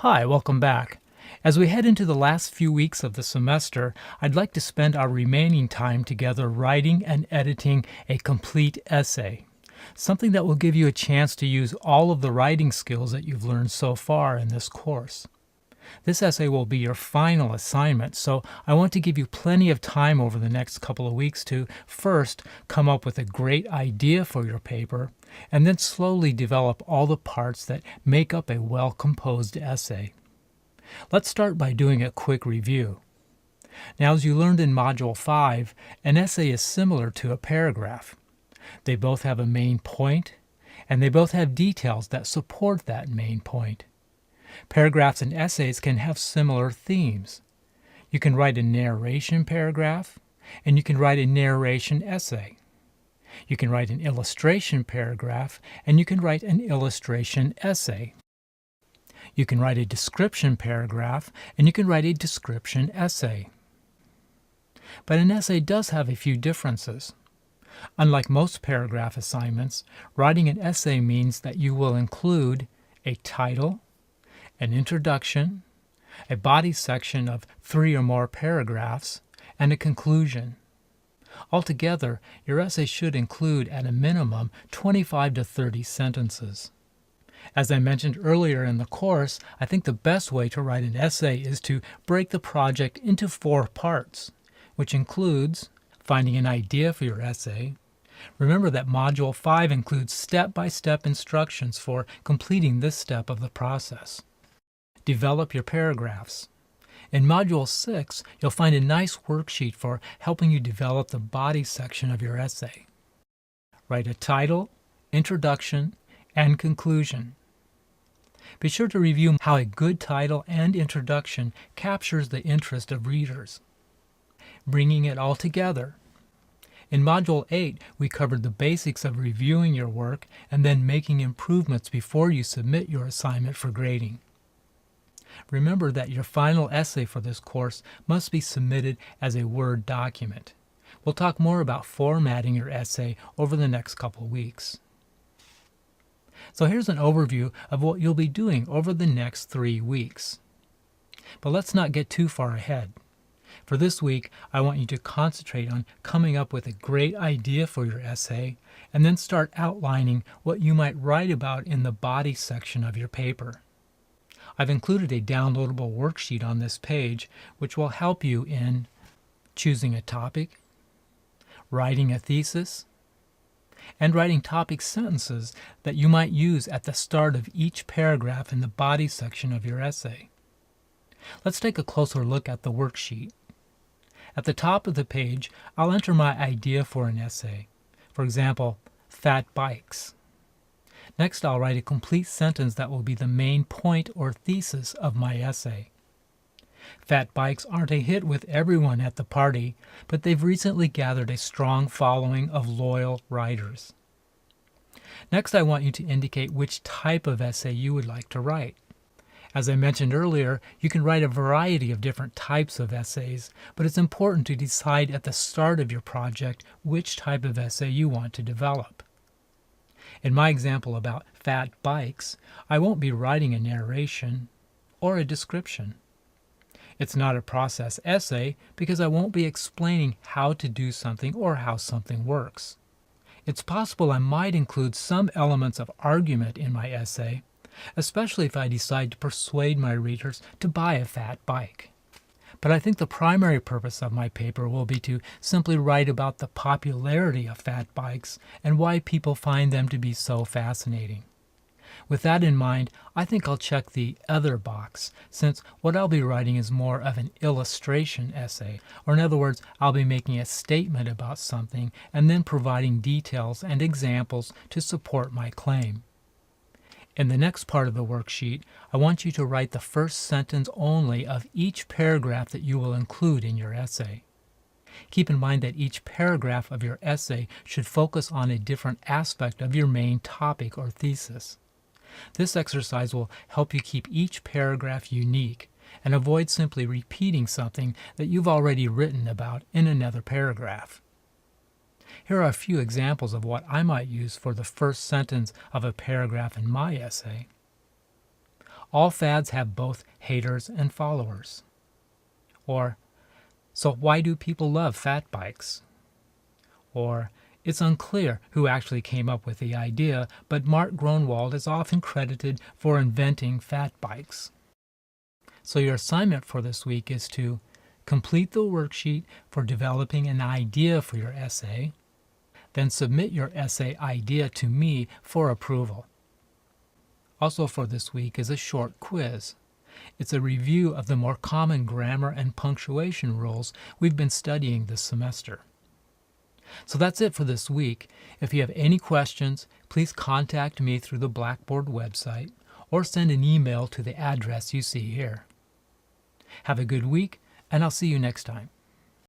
Hi, welcome back. As we head into the last few weeks of the semester, I'd like to spend our remaining time together writing and editing a complete essay, something that will give you a chance to use all of the writing skills that you've learned so far in this course. This essay will be your final assignment, so I want to give you plenty of time over the next couple of weeks to first come up with a great idea for your paper, and then slowly develop all the parts that make up a well-composed essay. Let's start by doing a quick review. Now, as you learned in Module 5, an essay is similar to a paragraph. They both have a main point, and they both have details that support that main point. Paragraphs and essays can have similar themes. You can write a narration paragraph, and you can write a narration essay. You can write an illustration paragraph, and you can write an illustration essay. You can write a description paragraph, and you can write a description essay. But an essay does have a few differences. Unlike most paragraph assignments, writing an essay means that you will include a title, an introduction, a body section of 3 or more paragraphs, and a conclusion. Altogether, your essay should include at a minimum 25 to 30 sentences. As I mentioned earlier in the course, I think the best way to write an essay is to break the project into 4 parts, which includes finding an idea for your essay. Remember that Module 5 includes step-by-step instructions for completing this step of the process. Develop your paragraphs. In Module 6, you'll find a nice worksheet for helping you develop the body section of your essay. Write a title, introduction, and conclusion. Be sure to review how a good title and introduction captures the interest of readers. Bringing it all together. In Module 8, we covered the basics of reviewing your work and then making improvements before you submit your assignment for grading. Remember that your final essay for this course must be submitted as a Word document. We'll talk more about formatting your essay over the next couple weeks. So here's an overview of what you'll be doing over the next 3 weeks. But let's not get too far ahead. For this week, I want you to concentrate on coming up with a great idea for your essay, and then start outlining what you might write about in the body section of your paper. I've included a downloadable worksheet on this page, which will help you in choosing a topic, writing a thesis, and writing topic sentences that you might use at the start of each paragraph in the body section of your essay. Let's take a closer look at the worksheet. At the top of the page, I'll enter my idea for an essay. For example, fat bikes. Next, I'll write a complete sentence that will be the main point or thesis of my essay. Fat bikes aren't a hit with everyone at the party, but they've recently gathered a strong following of loyal writers. Next, I want you to indicate which type of essay you would like to write. As I mentioned earlier, you can write a variety of different types of essays, but it's important to decide at the start of your project which type of essay you want to develop. In my example about fat bikes, I won't be writing a narration or a description. It's not a process essay because I won't be explaining how to do something or how something works. It's possible I might include some elements of argument in my essay, especially if I decide to persuade my readers to buy a fat bike. But I think the primary purpose of my paper will be to simply write about the popularity of fat bikes and why people find them to be so fascinating. With that in mind, I think I'll check the Other box, since what I'll be writing is more of an illustration essay, or in other words, I'll be making a statement about something and then providing details and examples to support my claim. In the next part of the worksheet, I want you to write the first sentence only of each paragraph that you will include in your essay. Keep in mind that each paragraph of your essay should focus on a different aspect of your main topic or thesis. This exercise will help you keep each paragraph unique and avoid simply repeating something that you've already written about in another paragraph. Here are a few examples of what I might use for the first sentence of a paragraph in my essay. All fads have both haters and followers. Or, so why do people love fat bikes? Or, it's unclear who actually came up with the idea, but Mark Gronwald is often credited for inventing fat bikes. So your assignment for this week is to complete the worksheet for developing an idea for your essay, then submit your essay idea to me for approval. Also for this week is a short quiz. It's a review of the more common grammar and punctuation rules we've been studying this semester. So that's it for this week. If you have any questions, please contact me through the Blackboard website or send an email to the address you see here. Have a good week, and I'll see you next time.